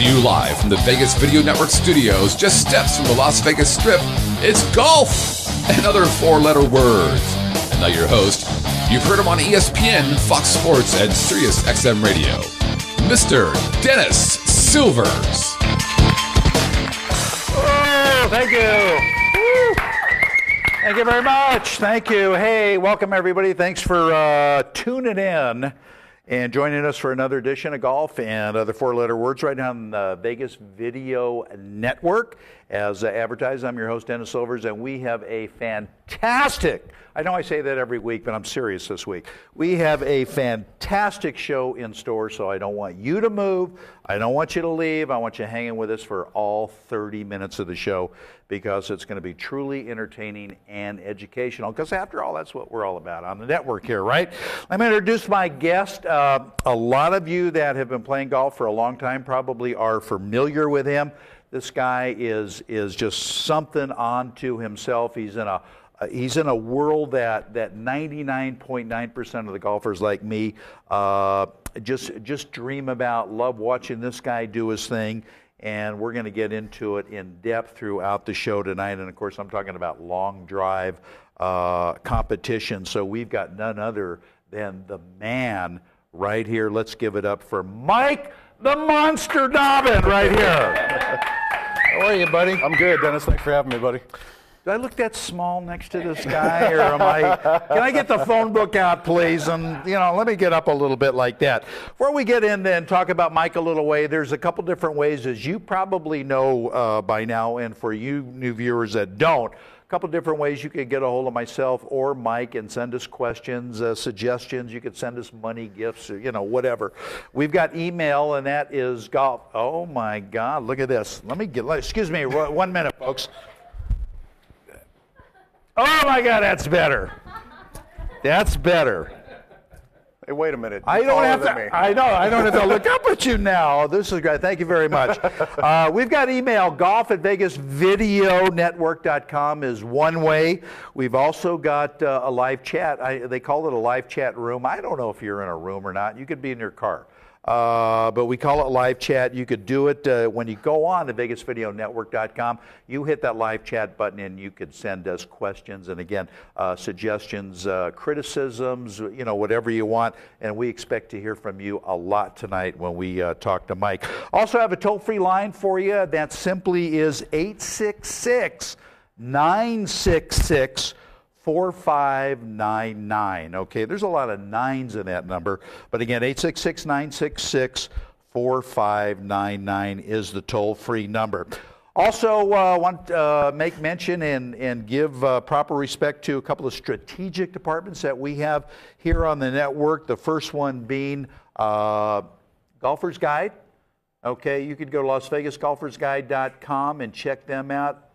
to you live from the Vegas Video Network studios, just steps from the Las Vegas Strip. It's golf and other four-letter words. And now your host, you've heard him on ESPN, Fox Sports, and Sirius XM Radio, Mr. Dennis Silvers. Oh, thank you. Woo. Thank you very much. Thank you. Hey, welcome everybody. Thanks for tuning in and joining us for another edition of Golf and Other Four-Letter Words right now on the Vegas Video Network. As advertised, I'm your host, Dennis Silvers, and we have a fantastic, I know I say that every week, but I'm serious this week. We have a fantastic show in store, so I don't want you to move. I don't want you to leave. I want you hanging with us for all 30 minutes of the show because it's going to be truly entertaining and educational, because after all, that's what we're all about on the network here, right? Let me introduce my guest. A lot of you that have been playing golf for a long time probably are familiar with him. This guy is just something onto himself. He's in a world that 99.9% of the golfers like me just dream about, love watching this guy do his thing, and we're going to get into it in depth throughout the show tonight. And of course, I'm talking about long drive competition. So we've got none other than the man right here. Let's give it up for Mike the Monster Dobbin right here. How are you, buddy? I'm good, Dennis. Thanks for having me, buddy. Do I look that small next to this guy, or can I get the phone book out, please? And, let me get up a little bit like that. Before we get in and talk about Mike a little way, there's a couple different ways, as you probably know by now, and for you new viewers that don't, a couple different ways you can get a hold of myself or Mike and send us questions, suggestions. You could send us money, gifts, or, whatever. We've got email, and that is golf. Oh, my God, look at this. Excuse me, 1 minute, folks. Oh, my God, that's better. That's better. Hey, wait a minute. I don't have to look up at you now. This is great. Thank you very much. We've got email. golf@vegasvideonetwork.com is one way. We've also got a live chat. They call it a live chat room. I don't know if you're in a room or not. You could be in your car. But we call it live chat. You could do it when you go on to vegasvideonetwork.com. You hit that live chat button and you could send us questions and, again, suggestions, criticisms, whatever you want. And we expect to hear from you a lot tonight when we talk to Mike. Also have a toll-free line for you. That simply is 866-966-4599. 4599. Okay, there's a lot of nines in that number, but again, 866-966-4599 is the toll-free number. Also, want to make mention and give proper respect to a couple of strategic departments that we have here on the network. The first one being Golfer's Guide. Okay, you could go to LasVegasGolfersGuide.com and check them out.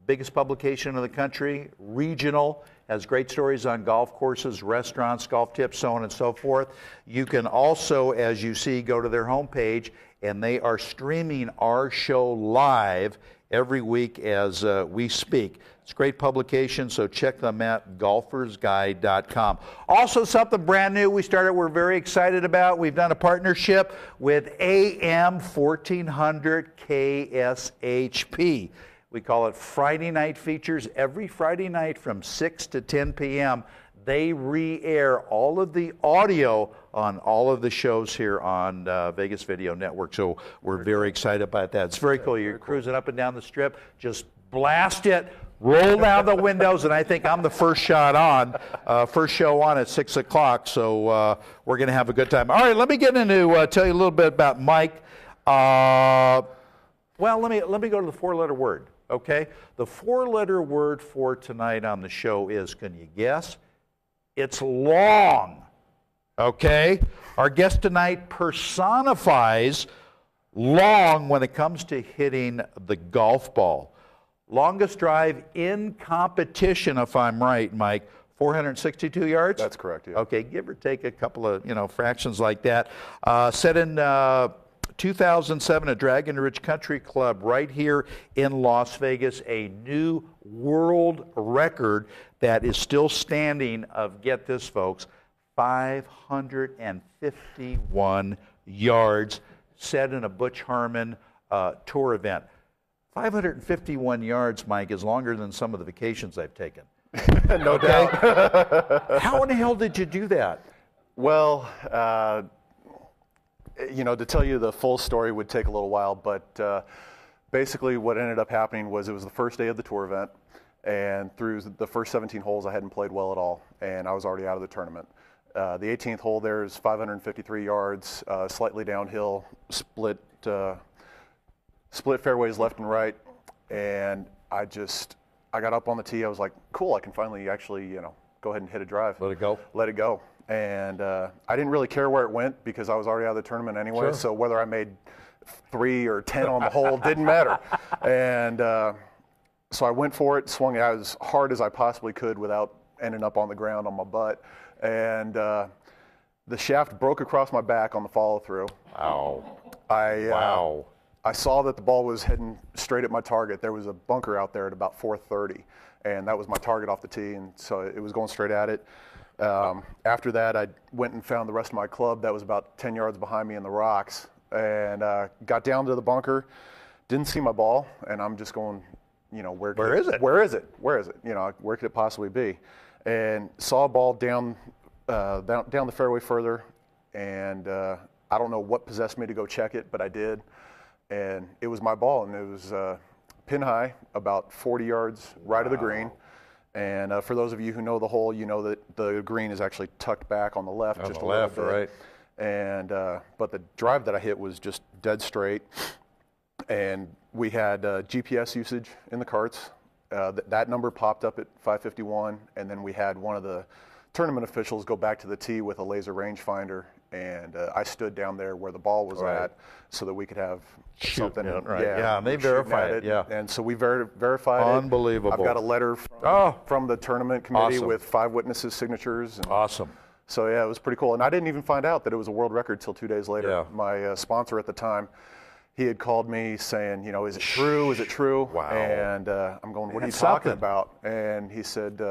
Biggest publication in the country, regional, has great stories on golf courses, restaurants, golf tips, so on and so forth. You can also, as you see, go to their homepage, and they are streaming our show live every week as we speak. It's a great publication, so check them at golfersguide.com. Also, something brand new we're very excited about. We've done a partnership with AM 1400 KSHP. We call it Friday Night Features. Every Friday night from 6 to 10 p.m., they re-air all of the audio on all of the shows here on Vegas Video Network. So we're very excited about that. It's very cool. You're cruising up and down the strip, just blast it, roll down the windows, and I think I'm the first show on at 6 o'clock. So we're going to have a good time. All right, let me get into tell you a little bit about Mike. Well, let me go to the four-letter word. Okay, the four-letter word for tonight on the show is, can you guess? It's long. Okay, our guest tonight personifies long when it comes to hitting the golf ball. Longest drive in competition, if I'm right, Mike, 462 yards? That's correct, yeah. Okay, give or take a couple of, fractions like that. Set in 2007 at Dragon Ridge Country Club right here in Las Vegas, a new world record that is still standing of, get this, folks, 551 yards. set in a Butch Harmon tour event. 551 yards, Mike, is longer than some of the vacations I've taken. No doubt. How in the hell did you do that? Well, to tell you the full story would take a little while, but basically what ended up happening was it was the first day of the tour event, and through the first 17 holes I hadn't played well at all, and I was already out of the tournament. The 18th hole there is 553 yards, slightly downhill, split fairways left and right, and I got up on the tee. I was like, cool, I can finally actually, go ahead and hit a drive. Let it go. Let it go. And I didn't really care where it went because I was already out of the tournament anyway. Sure. So whether I made 3 or 10 on the hole didn't matter. And so I went for it, swung it as hard as I possibly could without ending up on the ground on my butt. And the shaft broke across my back on the follow through. Wow. Wow. I saw that the ball was heading straight at my target. There was a bunker out there at about 430, and that was my target off the tee, and so it was going straight at it. After that, I went and found the rest of my club that was about 10 yards behind me in the rocks, and got down to the bunker, didn't see my ball, and I'm just going, where is it? Where is it? Where could it possibly be? And saw a ball down the fairway further, and I don't know what possessed me to go check it, but I did. And it was my ball, and it was pin high, about 40 yards right of the green. And for those of you who know the hole, you know that the green is actually tucked back on the left, just a little bit. Right. And but the drive that I hit was just dead straight. And we had GPS usage in the carts. That number popped up at 551, and then we had one of the tournament officials go back to the tee with a laser rangefinder, and I stood down there where the ball was at so that we could have something. Right. Yeah, and they verified it. Yeah. And so we verified it. Unbelievable. I've got a letter from the tournament committee with 5 witnesses' signatures. And awesome. So, yeah, it was pretty cool. And I didn't even find out that it was a world record till 2 days later. Yeah. My sponsor at the time, he had called me saying, is it true? Is it true? Wow. And I'm going, what are you talking about? And he said,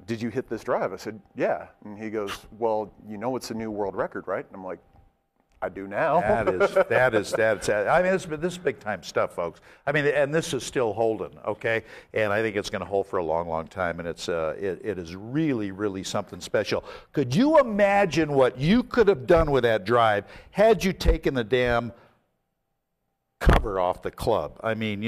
did you hit this drive? I said, yeah. And he goes, well, it's a new world record, right? And I'm like, I do now. That is. I mean, this is big time stuff, folks. I mean, and this is still holding, okay? And I think it's going to hold for a long, long time. And it is really, really something special. Could you imagine what you could have done with that drive had you taken the damn cover off the club? I mean,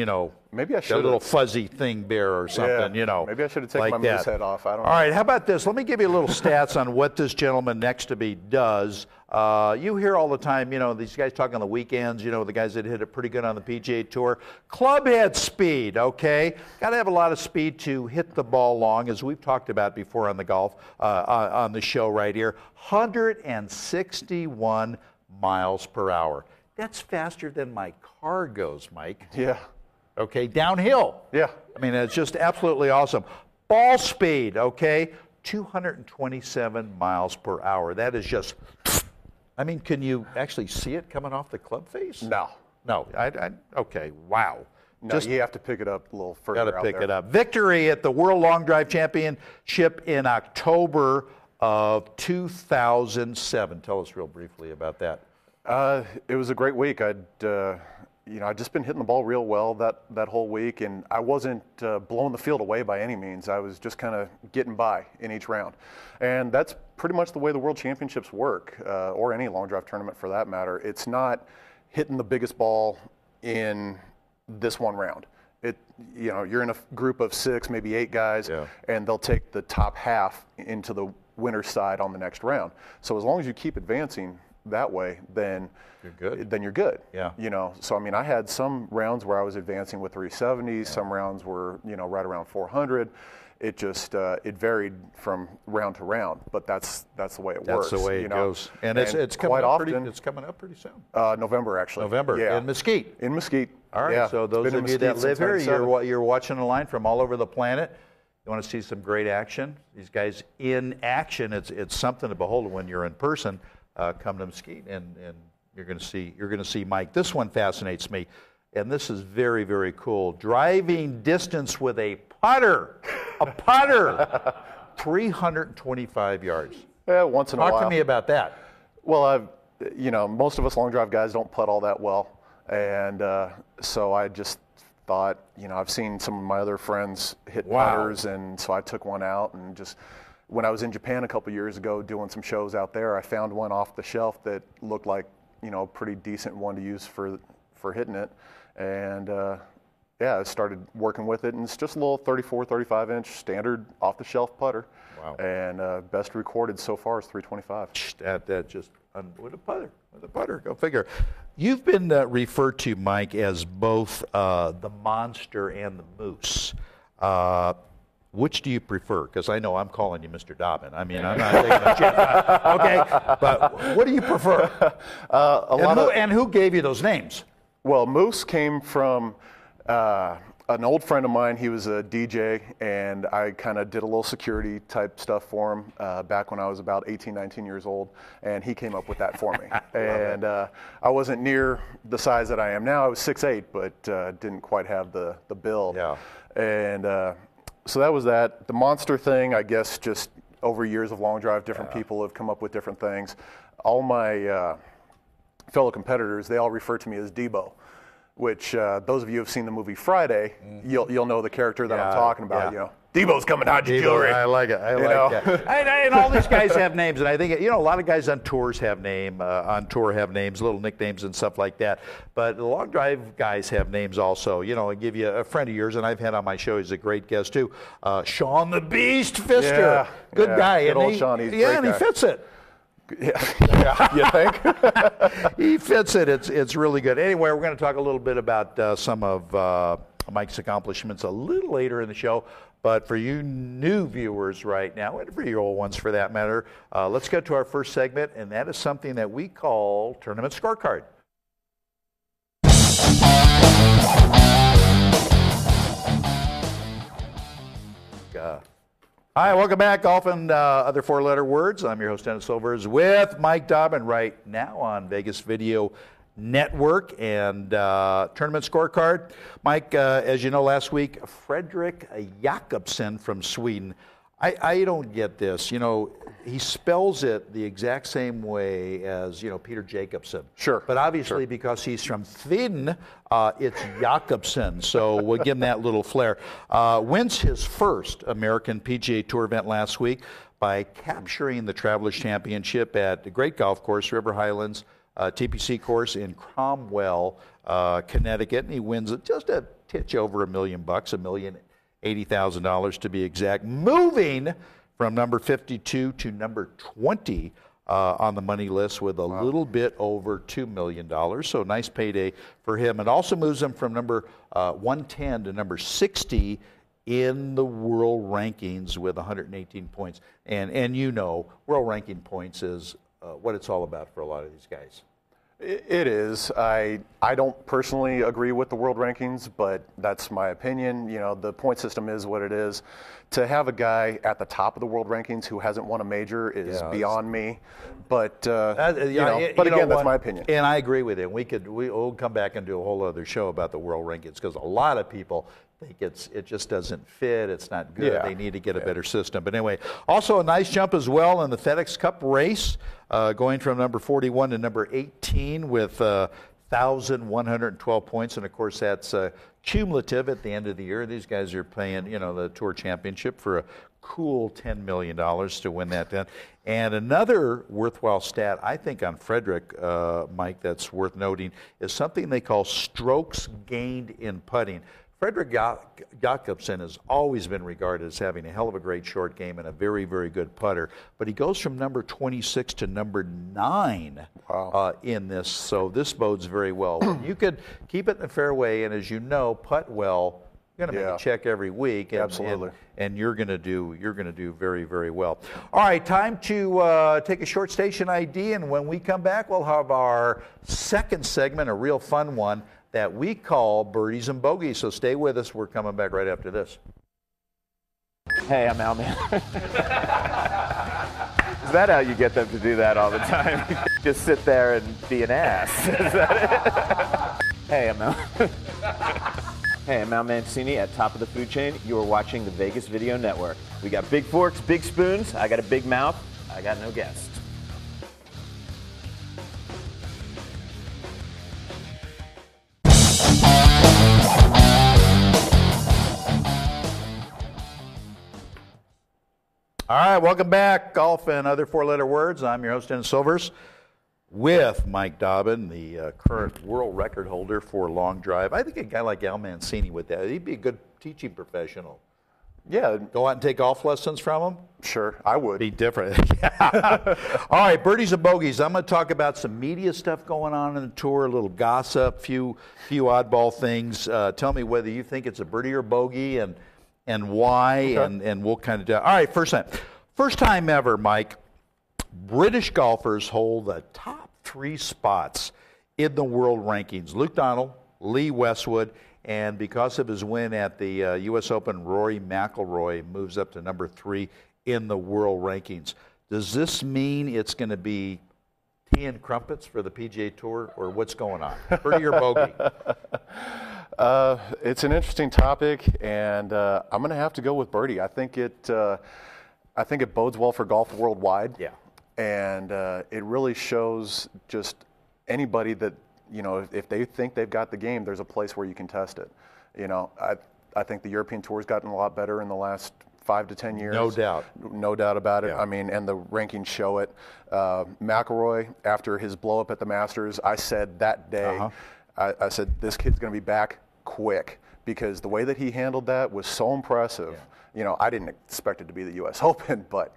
maybe I should a little fuzzy thing there or something, Maybe I should have taken like my moose head off. I don't know. All right, how about this? Let me give you a little stats on what this gentleman next to me does. You hear all the time, these guys talk on the weekends, the guys that hit it pretty good on the PGA Tour. Club head speed, okay? Got to have a lot of speed to hit the ball long, as we've talked about before on the golf, on the show right here. 161 miles per hour. That's faster than my car goes, Mike. Yeah. Okay, downhill. Yeah. I mean, it's just absolutely awesome. Ball speed, okay, 227 miles per hour. That is just, I mean, can you actually see it coming off the club face? No. Okay, wow. No, you have to pick it up a little further out there. Got to pick it up. Victory at the World Long Drive Championship in October of 2007. Tell us real briefly about that. It was a great week. I'd just been hitting the ball real well that whole week, and I wasn't blowing the field away by any means. I was just kind of getting by in each round. And that's pretty much the way the World Championships work, or any long drive tournament for that matter. It's not hitting the biggest ball in this one round. You're in a group of 6, maybe 8 guys, and they'll take the top half into the winner's side on the next round. So as long as you keep advancing that way, then you're good. Yeah. So I mean, I had some rounds where I was advancing with 370s, some rounds were, right around 400. It just it varied from round to round, but that's the way it works. That's the way it goes. And it's coming quite up often. It's coming up pretty soon. November, actually. November. Yeah. In Mesquite. In Mesquite. All right. Yeah. So those of you that live here, you're watching a line from all over the planet. You want to see some great action? These guys in action. It's something to behold when you're in person. Come to Mesquite, and you're going to see Mike. This one fascinates me, and this is very, very cool. Driving distance with a putter, 325 yards. Yeah, once in a while. Talk to me about that. Well, you know, most of us long drive guys don't putt all that well. And so I just thought, you know, I've seen some of my other friends hit putters, and so I took one out. And just when I was in Japan a couple years ago doing some shows out there, I found one off the shelf that looked like, you know, a pretty decent one to use for hitting it. And yeah, I started working with it, and it's just a little 34, 35-inch standard off-the-shelf putter. Wow. And best recorded so far is 325. That just, with a putter, go figure. You've been referred to, Mike, as both the monster and the moose. Which do you prefer? Because I know I'm calling you Mr. Dobbin. I mean, I'm not taking a chance. Okay, but what do you prefer? And who gave you those names? Well, Moose came from an old friend of mine. He was a DJ, and I kind of did a little security type stuff for him back when I was about 18, 19 years old, and he came up with that for me. And I wasn't near the size that I am now. I was 6'8", but didn't quite have the build. Yeah. And so that was that. The monster thing, I guess, just over years of long drive, different people have come up with different things. All my fellow competitors, they all refer to me as Debo, which those of you who have seen the movie Friday, you'll know the character that I'm talking about. You know, Debo's coming out your jewelry. I like it. I like that. And all these guys have names, and I think, you know, a lot of guys on tours have names, little nicknames and stuff like that. But the long drive guys have names also. You know, I give you a friend of yours, and I've had on my show, he's a great guest too, Sean the Beast Pfister. Good guy. Good old Sean, he's a great and guy. He fits it. Yeah, you think? He fits it. It's really good. Anyway, we're going to talk a little bit about some of Mike's accomplishments a little later in the show. But for you new viewers right now, and for you old ones for that matter, let's get to our first segment, and that is something that we call Tournament Scorecard. Hi, welcome back, Golf and Other Four-Letter Words. I'm your host, Dennis Silvers, with Mike Dobbin right now on Vegas Video Network and Tournament Scorecard. Mike, as you know, last week, Fredrik Jacobson from Sweden. I don't get this. You know, he spells it the exact same way as, you know, Peter Jacobson. Sure. But obviously, because he's from Sweden, it's Jacobson. So we'll give him that little flair. Wins his first American PGA Tour event last week by capturing the Travelers Championship at the great golf course, River Highlands TPC course in Cromwell, Connecticut. And he wins just a titch over $1 million, $1,080,000 to be exact, moving from number 52 to number 20 on the money list with a little bit over $2 million. So nice payday for him. It also moves him from number 110 to number 60 in the world rankings with 118 points. And you know, world ranking points is what it's all about for a lot of these guys. It is. I don't personally agree with the world rankings, but that's my opinion. You know, the point system is what it is. To have a guy at the top of the world rankings who hasn't won a major is beyond me. But again, that's my opinion. And I agree with you. We'll come back and do a whole other show about the world rankings because a lot of people think it just doesn't fit. It's not good. Yeah. They need to get a better system. But anyway, also a nice jump as well in the FedEx Cup race, going from number 41 to number 18 with 1,112 points. And of course, that's cumulative at the end of the year. These guys are playing, you know, the Tour Championship for a cool $10 million to win that then. And another worthwhile stat, I think, on Fredrik, Mike, that's worth noting, is something they call strokes gained in putting. Fredrik Jacobson has always been regarded as having a hell of a great short game and a very, very good putter. But he goes from number 26 to number 9 in this, so this bodes very well. You could keep it in the fairway, and as you know, putt well. You're going to make a check every week, and you're going to do very, very well. All right, time to take a short station ID, and when we come back, we'll have our second segment, a real fun one that we call Birdies and Bogeys. So stay with us. We're coming back right after this. Hey, I'm Al, man. Is that how you get them to do that all the time? Just sit there and be an ass. Is that it? Hey, I'm Al. Hey, I'm Al Mancini at Top of the Food Chain. You are watching the Vegas Video Network. We got big forks, big spoons. I got a big mouth. I got no guests. All right, welcome back. Golf and other four-letter words. I'm your host, Dennis Silvers, with Mike Dobbin, the current world record holder for long drive. I think a guy like Al Mancini with that, he'd be a good teaching professional. Yeah. Go out and take golf lessons from him? Sure, I would. Be different. All right, birdies and bogeys. I'm going to talk about some media stuff going on in the tour, a little gossip, few oddball things. Tell me whether you think it's a birdie or bogey and why, Okay. and we'll kind of do. All right, first time ever, Mike. British golfers hold the top 3 spots in the world rankings. Luke Donald, Lee Westwood, and because of his win at the U.S. Open, Rory McIlroy moves up to number 3 in the world rankings. Does this mean it's going to be tea and crumpets for the PGA Tour, or what's going on? Birdie or bogey? It's an interesting topic, and I'm going to have to go with birdie. I think it bodes well for golf worldwide. Yeah. And it really shows just anybody that, if they think they've got the game, there's a place where you can test it. I think the European Tour's gotten a lot better in the last 5 to 10 years. No doubt. No doubt about it. Yeah. I mean, and the rankings show it. McIlroy, after his blow-up at the Masters, I said that day, I said, this kid's going to be back quick, because the way that he handled that was so impressive. Yeah. I didn't expect it to be the U.S. Open, but,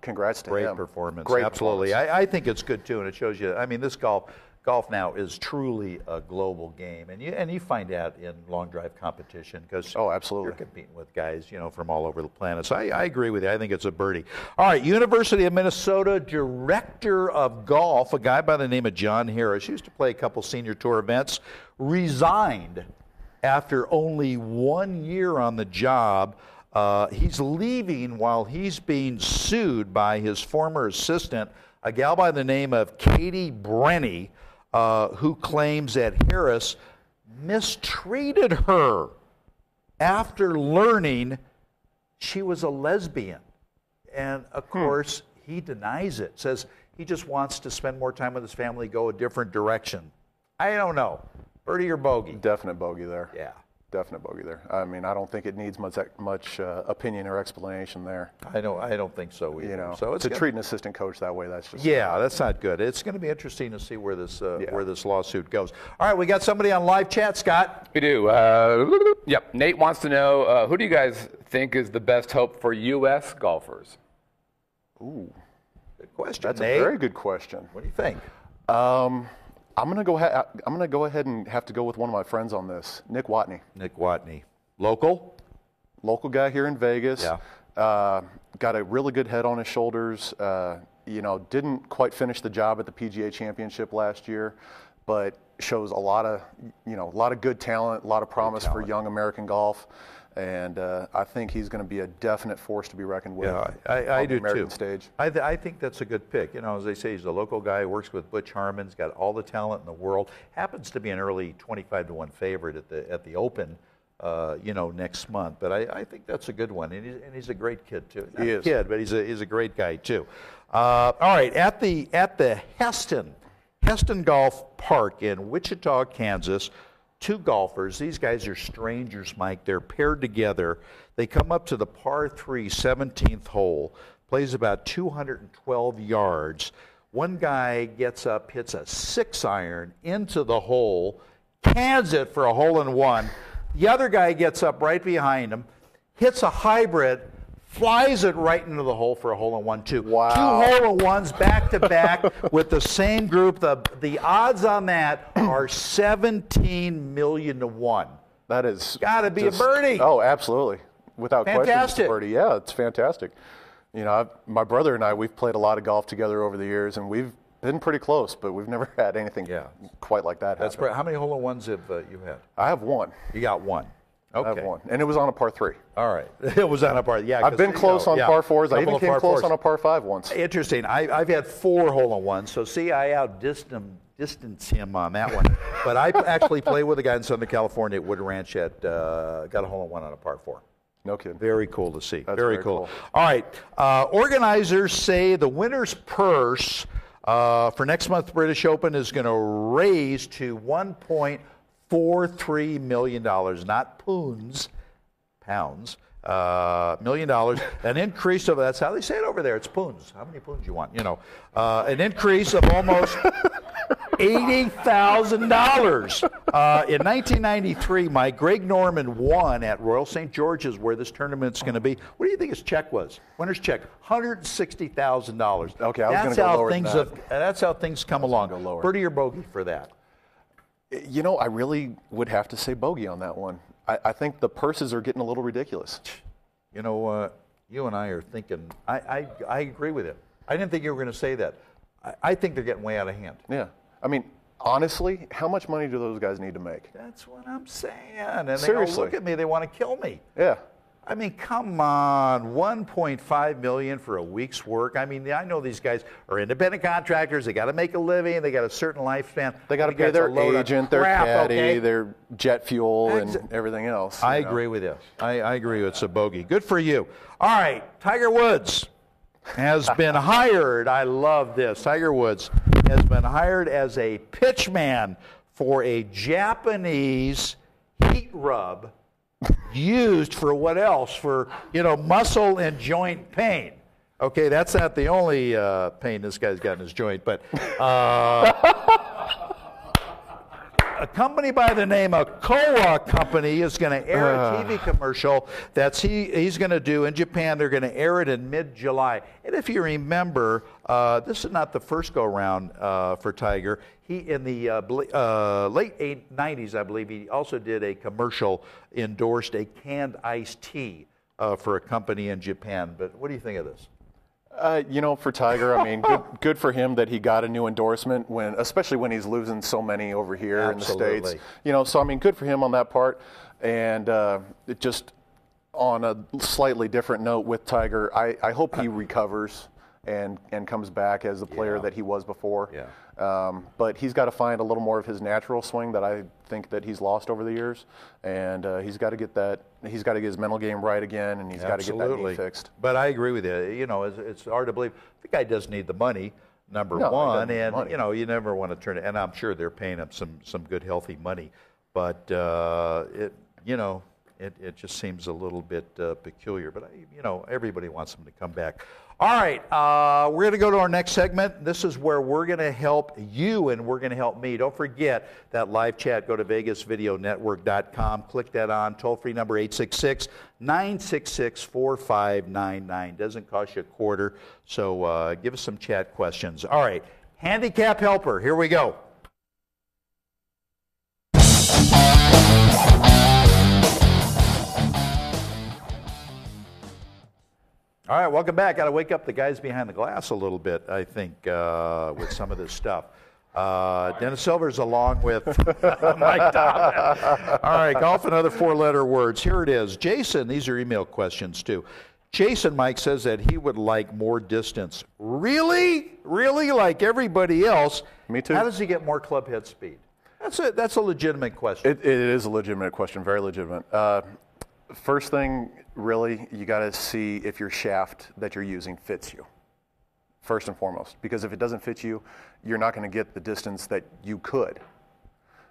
congrats to him. Great performance. Great Absolutely. performance. I think it's good, too, and it shows you, this golf now is truly a global game, and you find that in long drive competition, because absolutely, you're competing with guys from all over the planet. So I agree with you. I think it's a birdie. All right, University of Minnesota director of golf, a guy by the name of John Harris, used to play a couple senior tour events, resigned after only 1 year on the job. He's leaving while he's being sued by his former assistant, a gal by the name of Katie Brenny, who claims that Harris mistreated her after learning she was a lesbian. And, of course, he denies it, says he just wants to spend more time with his family, go a different direction. I don't know. Birdie or bogey? Definite bogey there. Yeah. Definite bogey there. I mean, I don't think it needs much opinion or explanation there. I don't think so either. So to treat an assistant coach that way, that's just that's not good. It's going to be interesting to see where this lawsuit goes. All right, we got somebody on live chat, Scott. We do. Yep. Nate wants to know, who do you guys think is the best hope for U.S. golfers? Ooh, good question. That's Nate? a very good question. What do you think? I'm gonna go ahead and have to go with one of my friends on this, Nick Watney. Nick Watney, local guy here in Vegas. Yeah. Got a really good head on his shoulders. Didn't quite finish the job at the PGA Championship last year, but shows a lot of good talent, a lot of promise for young American golf. And I think he's going to be a definite force to be reckoned with. Yeah, on I the do American too. stage. I think that's a good pick. As they say, he's a local guy, works with Butch Harmon's, got all the talent in the world. Happens to be an early 25-1 favorite at the Open, next month. But I think that's a good one, and he's a great kid too. Not He a is. kid, but he's a great guy too. All right, at the Heston Golf Park in Wichita, Kansas. 2 golfers. These guys are strangers, Mike. They're paired together. They come up to the par 3 17th hole, plays about 212 yards. One guy gets up, hits a 6-iron into the hole, cans it for a hole-in-one. The other guy gets up right behind him, hits a hybrid, flies it right into the hole for a hole-in-one, too. Wow. 2 hole-in-ones back-to-back with the same group. The odds on that are 17 million to 1. That is Got to be a birdie. Oh, absolutely, without question, it's Fantastic. a birdie. Yeah, it's fantastic. My brother and I, we've played a lot of golf together over the years, and we've been pretty close, but we've never had anything quite like that That's happen. how many hole-in-ones have you had? I have one. You got one. Okay. I have one, and it was on a par 3. All right. It was on a par. Yeah. I've been close on par 4s. I Couple even of came par close 4s. on a par 5 once. Interesting. I've had 4 hole-in-ones, so see, I outdistance him on that one. But I actually played with a guy in Southern California at Wood Ranch got a hole-in-one on a par 4. No kidding. Very cool to see. That's very cool. All right. Organizers say the winner's purse for next month's British Open is going to raise to $1.43 million, not pounds. million dollars, an increase of, that's how they say it over there, it's poons. How many poons you want? You know, an increase of almost $80,000. In 1993, Mike, Greg Norman won at Royal St. George's, where this tournament's going to be. What do you think his check was? Winner's check, $160,000. Okay, I was going to go lower than that. That's how things come along. Birdie or bogey for that? You know, I really would have to say bogey on that one. I think the purses are getting a little ridiculous. You know, you and I are thinking, I agree with you. I didn't think you were going to say that. I think they're getting way out of hand. Yeah. I mean, honestly, how much money do those guys need to make? That's what I'm saying. And they Seriously. all look at me, they want to kill me. Yeah. I mean, come on, $1.5 million for a week's work. I mean, I know these guys are independent contractors. They got to make a living. They got a certain lifespan. They got to pay their agent, their caddy, their jet fuel, and everything else. I agree with you. I agree with it's a bogey. Good for you. All right, Tiger Woods has been hired. I love this. Tiger Woods has been hired as a pitchman for a Japanese heat rub used for what else? For, you know, muscle and joint pain. Okay, that's not the only pain this guy's got in his joint, but a company by the name of Kowa Company is going to air a TV commercial that he's going to do in Japan. They're going to air it in mid-July. And if you remember, this is not the first go-round for Tiger. He, in the late 90s, I believe, he also did a commercial, endorsed a canned iced tea for a company in Japan. But what do you think of this? You know, for Tiger, I mean, good for him that he got a new endorsement, especially when he's losing so many over here in the States. You know, so I mean, good for him on that part. And just on a slightly different note with Tiger, I hope he recovers and comes back as the player that he was before. Yeah. But he's got to find a little more of his natural swing that I think that he's lost over the years, and he's got to get that. He's got to get his mental game right again, and he's got to get that knee fixed. But I agree with you. You know, it's hard to believe the guy does need the money. Number one, and you know, you never want to turn it. And I'm sure they're paying him some good, healthy money. But it just seems a little bit peculiar. But you know, everybody wants him to come back. All right, we're going to go to our next segment. This is where we're going to help you and we're going to help me. Don't forget that live chat. Go to VegasVideoNetwork.com. Click that on. Toll-free number 866-966-4599. Doesn't cost you a quarter, so give us some chat questions. All right, handicap helper. Here we go. All right, welcome back. Got to wake up the guys behind the glass a little bit, I think, with some of this stuff. Dennis Silver's along with Mike Dobbin. All right, golf and other four-letter words. Here it is. Jason, these are email questions too. Jason, Mike, says that he would like more distance. Really? Really? Like everybody else? Me too. How does he get more club head speed? That's a legitimate question. It is a legitimate question, very legitimate. First thing, really, you got to see if your shaft that you're using fits you, first and foremost. Because if it doesn't fit you, you're not going to get the distance that you could.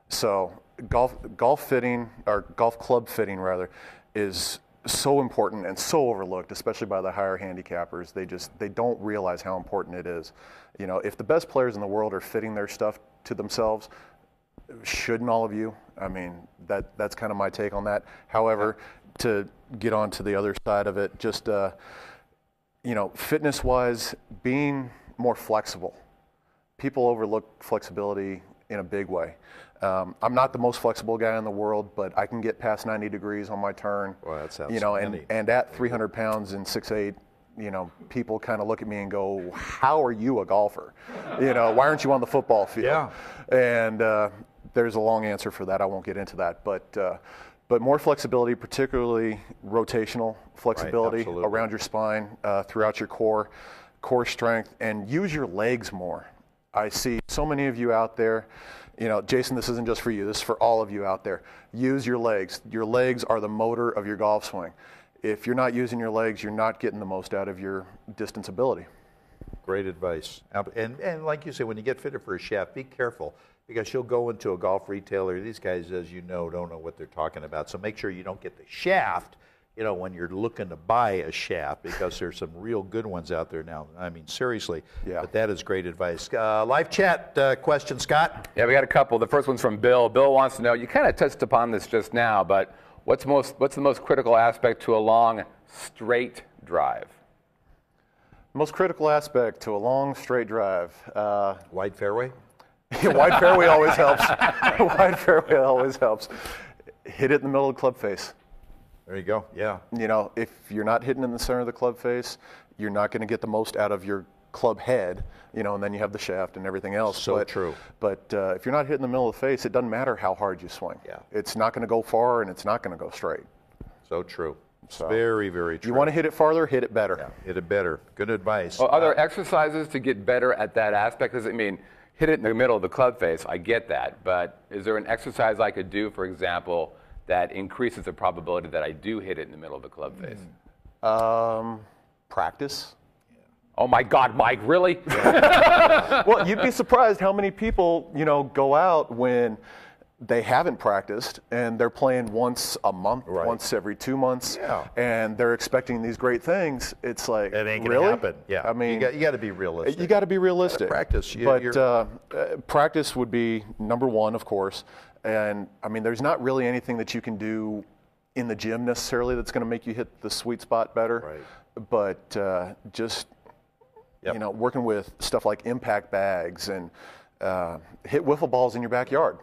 So golf fitting, or golf club fitting rather, is so important and so overlooked, especially by the higher handicappers. They don't realize how important it is. You know, if the best players in the world are fitting their stuff to themselves, shouldn't all of you? I mean, that's kind of my take on that. However, to get on to the other side of it, just, fitness-wise, being more flexible. People overlook flexibility in a big way. I'm not the most flexible guy in the world, but I can get past 90 degrees on my turn. Well, that sounds and at 300 pounds and 6'8", people kind of look at me and go, how are you a golfer? Why aren't you on the football field? Yeah. And there's a long answer for that. I won't get into that. But more flexibility, particularly rotational flexibility around your spine, throughout your core strength, and use your legs more. I see so many of you out there, Jason, this isn't just for you, this is for all of you out there. Use your legs. Your legs are the motor of your golf swing. If you're not using your legs, you're not getting the most out of your distance ability. Great advice. And like you say, when you get fitted for a shaft, be careful, because you'll go into a golf retailer. These guys, as you know, don't know what they're talking about. So make sure you don't get the shaft. when you're looking to buy a shaft, because there's some real good ones out there now. I mean, seriously. Yeah. But that is great advice. Live chat question, Scott? Yeah, we got a couple. The first one's from Bill. Bill wants to know, you kind of touched upon this just now, but what's the most critical aspect to a long, straight drive? Most critical aspect to a long, straight drive. Wide fairway? Wide fairway always helps. Wide fairway always helps. Hit it in the middle of the club face. There you go. Yeah. If you're not hitting in the center of the club face, you're not going to get the most out of your club head, and then you have the shaft and everything else. So true. But if you're not hitting the middle of the face, it doesn't matter how hard you swing. Yeah. It's not going to go far, and it's not going to go straight. So true. So, very, very true. You want to hit it farther, hit it better. Yeah, hit it better. Good advice. Well, are there exercises to get better at that aspect? Because, hit it in the middle of the club face, I get that. But is there an exercise I could do, for example, that increases the probability that I do hit it in the middle of the club face? Practice. Oh my God, Mike, really? Well, you'd be surprised how many people, go out when they haven't practiced and they're playing once a month, once every 2 months, and they're expecting these great things. It's like, it ain't gonna really? happen. Yeah, you got to be realistic. You got to be realistic. Practice. But practice would be number one, of course. And there's not really anything that you can do in the gym necessarily that's going to make you hit the sweet spot better. Right. But just working with stuff like impact bags and hit wiffle balls in your backyard.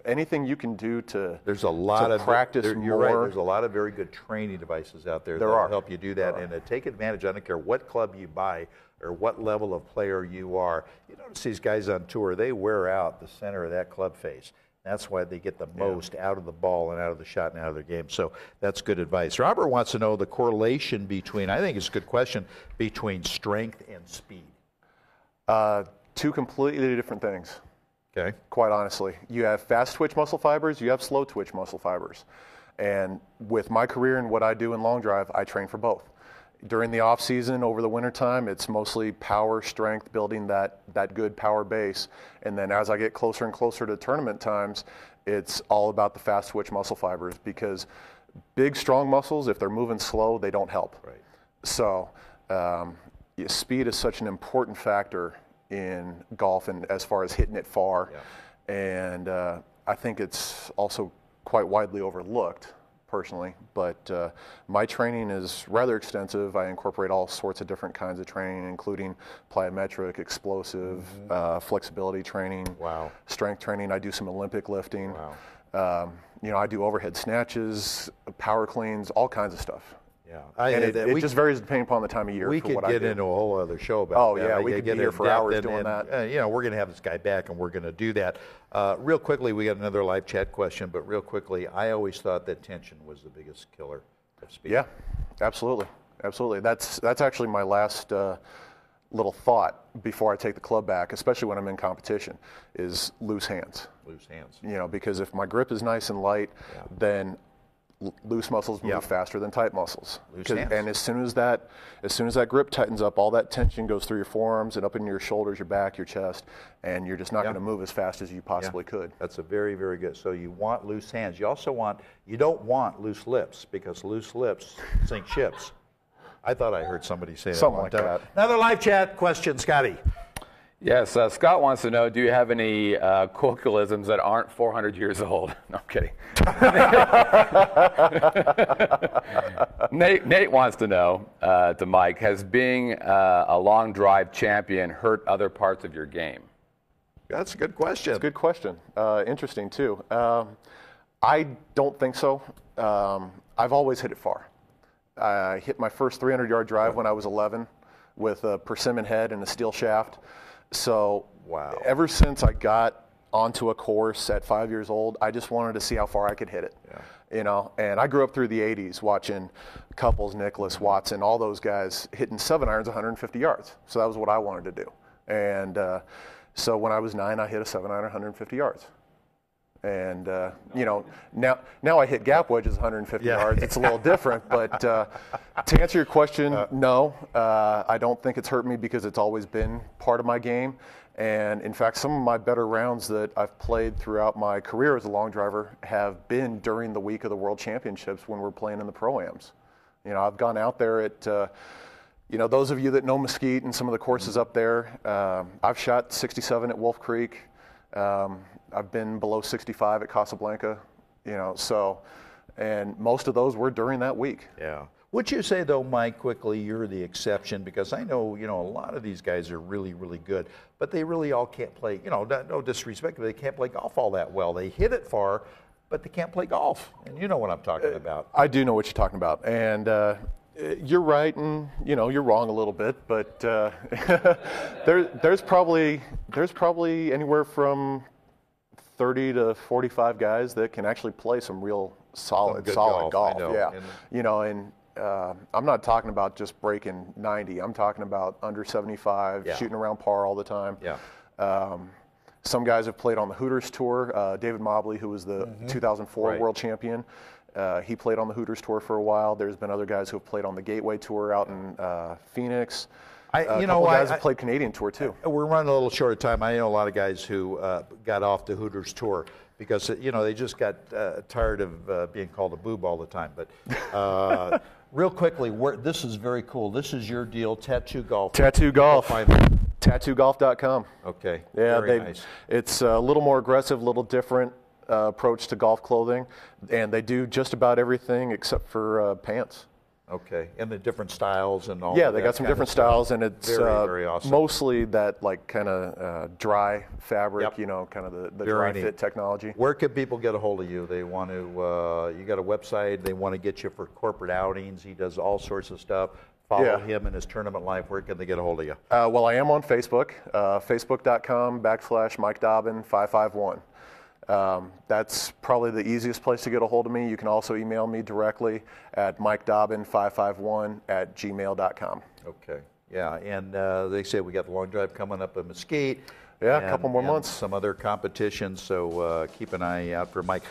Anything you can do to there's a lot of practice you're more. Right. There's a lot of very good training devices out there that will help you do that, and take advantage. I don't care what club you buy or what level of player you are. You notice these guys on tour, they wear out the center of that club face. That's why they get the most out of the ball and out of the shot and out of their game. So that's good advice. Robert wants to know the correlation between, I think it's a good question, between strength and speed. Two completely different things. Okay. Quite honestly. You have fast twitch muscle fibers, you have slow twitch muscle fibers. And with my career and what I do in long drive, I train for both. During the off season, over the winter time, it's mostly power, strength, building that good power base. And then as I get closer and closer to tournament times, it's all about the fast twitch muscle fibers, because big, strong muscles, if they're moving slow, they don't help. Right. So speed is such an important factor in golf, and as far as hitting it far. Yeah. And I think it's also quite widely overlooked, personally, but my training is rather extensive. I incorporate all sorts of different kinds of training, including plyometric, explosive, flexibility training, strength training. I do some Olympic lifting. I do overhead snatches, power cleans, all kinds of stuff. Yeah, and it just varies depending upon the time of year. We for could what get I do. into a whole other show about that. Oh yeah, we could get here for hours doing that. We're going to have this guy back, and we're going to do that. Real quickly, we got another live chat question, but real quickly, I always thought that tension was the biggest killer of speed. Yeah, absolutely. That's actually my last little thought before I take the club back, especially when I'm in competition, is loose hands. Loose hands. Because if my grip is nice and light, then loose muscles move faster than tight muscles. And as soon as that grip tightens up, all that tension goes through your forearms and up into your shoulders, your back, your chest, and you're just not going to move as fast as you possibly could. That's a very, very good. So you want loose hands. You don't want loose lips, because loose lips sink ships. I thought I heard somebody say that. Something like that. Another live chat question, Scotty. Yes, Scott wants to know, do you have any colloquialisms that aren't 400 years old? No, I'm kidding. Nate wants to know, to Mike, has being a long drive champion hurt other parts of your game? That's a good question. It's a good question. Interesting, too. I don't think so. I've always hit it far. I hit my first 300-yard drive when I was 11 with a persimmon head and a steel shaft. So ever since I got onto a course at 5 years old, I just wanted to see how far I could hit it. And I grew up through the 80s watching Couples, Nicklaus, Watson, all those guys hitting 7-irons 150 yards. So that was what I wanted to do. And so when I was 9, I hit a 7-iron 150 yards. And you know, now I hit gap wedges 150 yards. It's a little different, but to answer your question, no, I don't think it's hurt me because it's always been part of my game. And in fact, some of my better rounds that I've played throughout my career as a long driver have been during the week of the World Championships when we're playing in the Pro-Ams. You know, I've gone out there at, you know, those of you that know Mesquite and some of the courses up there, I've shot 67 at Wolf Creek. I've been below 65 at Casablanca, you know, so, and most of those were during that week. Yeah. Would you say, though, Mike, quickly, you're the exception? Because I know, you know, a lot of these guys are really, really good, but they really all can't play, you know, no disrespect, but they can't play golf all that well. They hit it far, but they can't play golf. And you know what I'm talking about. I do know what you're talking about. And you're right, and, you know, you're wrong a little bit, but there's probably anywhere from 30 to 45 guys that can actually play some real solid golf. Yeah. You know, and I'm not talking about just breaking 90. I'm talking about under 75, shooting around par all the time. Yeah. Some guys have played on the Hooters Tour. David Mobley, who was the 2004 world champion, he played on the Hooters Tour for a while. There's been other guys who have played on the Gateway Tour out in Phoenix. You know, guys have played Canadian Tour too. We're running a little short of time. I know a lot of guys who got off the Hooters Tour because, you know, they just got tired of being called a boob all the time. But real quickly, this is very cool. This is your deal, Tattoo Golf. Tattoo Golf. TattooGolf.com. Okay. Yeah, very nice. It's a little more aggressive, a little different approach to golf clothing, and they do just about everything except for pants. Okay, and the different styles and all. Yeah, they got some different styles, and it's very awesome. Mostly that like kind of dry fabric, you know, kind of the dry fit technology. Where can people get a hold of you? They want to. You got a website. They want to get you for corporate outings. He does all sorts of stuff. Follow him in his tournament life. Where can they get a hold of you? Well, I am on Facebook. Facebook.com/Mike Dobbin 551. That's probably the easiest place to get a hold of me. You can also email me directly at mikedobbin551@gmail.com. Okay. Yeah, and they say we got the long drive coming up in Mesquite. Yeah, a couple more months. Some other competitions, so keep an eye out for Mike.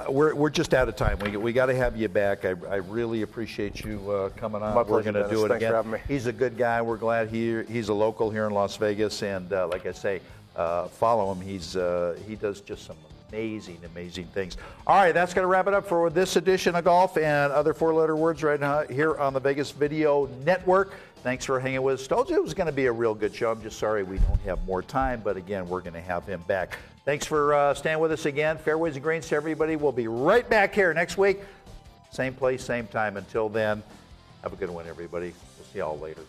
We're just out of time. We got to have you back. I really appreciate you coming on. My pleasure, we're going to do it Thanks again. for having me. He's a good guy. We're glad he's a local here in Las Vegas, and like I say, follow him. He does just some amazing things. All right, that's going to wrap it up for this edition of Golf and other four-letter words right now here on the Vegas Video Network. Thanks for hanging with us. Told you it was going to be a real good show. I'm just sorry we don't have more time, but again, we're going to have him back. Thanks for staying with us again. Fairways and greens to everybody. We'll be right back here next week. Same place, same time. Until then, have a good one, everybody. We'll see y'all later.